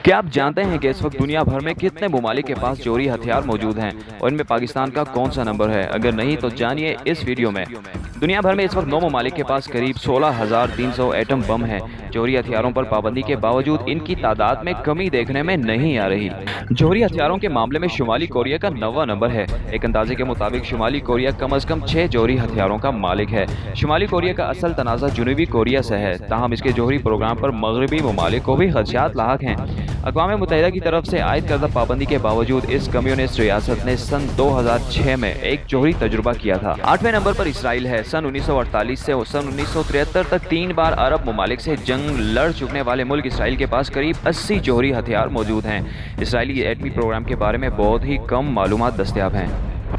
क्या आप जानते हैं कि इस वक्त दुनिया भर में कितने ममालिक के पास जोहरी हथियार मौजूद हैं और इनमें पाकिस्तान का कौन सा नंबर है? अगर नहीं तो जानिए इस वीडियो में। दुनिया भर में इस वक्त 9 ममालिक के पास करीब 16,300 एटम बम हैं। जोहरी हथियारों पर पाबंदी के बावजूद इनकी तादाद में कमी देखने में नहीं आ रही। जोहरी हथियारों के मामले में शुमाली कोरिया का 9वां नंबर है। एक अंदाजे के मुताबिक शुमाली कोरिया कम अज कम 6 जोहरी हथियारों का मालिक है। शुमाली कोरिया का असल तनाज़ा जनूबी कोरिया से है, ताहम इसके जोहरी प्रोग्राम पर मगरबी ममालिक को भी खदशात लाहक हैं। अक़वाम मुत्तहिदा की तरफ से आयद करदा पाबंदी के बावजूद इस कम्युनिस्ट रियासत ने सन 2006 में एक जोहरी तजुर्बा किया था। 8वें नंबर पर इसराइल है। सन 1948 से सन 1973 तक 3 बार अरब ममालिक से जंग लड़ चुकने वाले मुल्क इसराइल के पास करीब 80 जोहरी हथियार मौजूद हैं। इसराइली एटमी प्रोग्राम के बारे में बहुत ही कम मालूमात दस्तयाब हैं।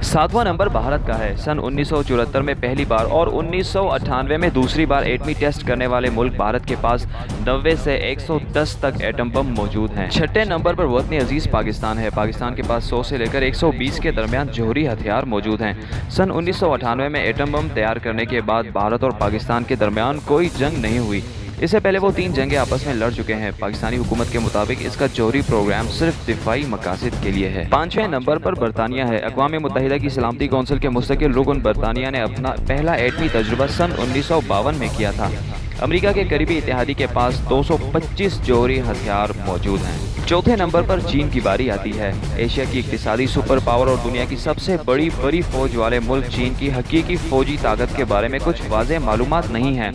7वां नंबर भारत का है। सन 1974 में पहली बार और 1998 में दूसरी बार एटमी टेस्ट करने वाले मुल्क भारत के पास 90 से 110 तक एटम बम मौजूद हैं। 6ठे नंबर पर वतन अजीज पाकिस्तान है। पाकिस्तान के पास 100 से लेकर 120 के दरमियान जोहरी हथियार मौजूद हैं। सन 1998 में एटम बम तैयार करने के बाद भारत और पाकिस्तान के दरमियान कोई जंग नहीं हुई। इससे पहले वो 3 जंगें आपस में लड़ चुके हैं। पाकिस्तानी हुकूमत के मुताबिक इसका जोहरी प्रोग्राम सिर्फ दिफाई मकासद के लिए है। 5वें नंबर पर बरतानिया है। अक़वाम मुत्तहिदा की सलामती कौंसिल के मुस्तकिल रुकन बरतानिया ने अपना पहला एटमी तजुर्बा सन 1952 में किया था। अमेरिका के करीबी इत्तेहादी के पास 225 जोहरी हथियार मौजूद हैं। चौथे नंबर पर चीन की बारी आती है। एशिया की इक़्तिसादी सुपर पावर और दुनिया की सबसे बड़ी फौज वाले मुल्क चीन की हकीकी फौजी ताकत के बारे में कुछ वाज़ेह मालूमात नहीं है।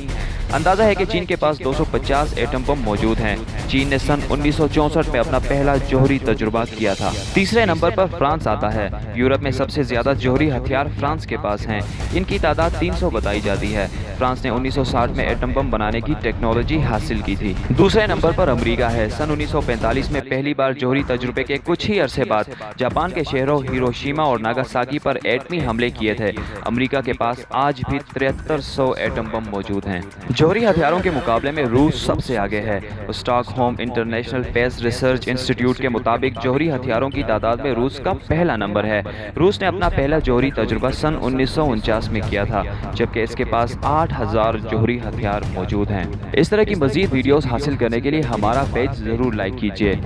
अंदाज़ा है कि चीन के पास 250 एटम बम मौजूद हैं। चीन ने सन 1964 में अपना पहला जोहरी तजुर्बा किया था। तीसरे नंबर पर फ्रांस आता है। यूरोप में सबसे ज़्यादा जोहरी हथियार फ्रांस के पास हैं। इनकी तादाद 300 बताई जाती है। फ्रांस ने 1960 में एटम बम बनाने की टेक्नोलॉजी हासिल की थी। दूसरे नंबर पर अमेरिका है। सन 1945 में पहली बार जोहरी तजुर्बे के कुछ ही अरसे बाद जापान के शहरों हिरोशिमा और नागासाकी पर एटमी हमले किए थे। अमेरिका के पास आज भी 7300 एटम बम मौजूद हैं। जोहरी हथियारों के मुकाबले में रूस सबसे आगे है। Stockholm international space research institute के मुताबिक जोहरी हथियारों की तादाद में रूस का पहला नंबर है। रूस ने अपना पहला जोहरी तजुर्बा सन 1949 में किया था, जबकि इसके पास 8000 जोहरी हथियार मौजूद हैं। इस तरह की मज़ीद वीडियोस हासिल करने के लिए हमारा पेज ज़रूर लाइक कीजिए।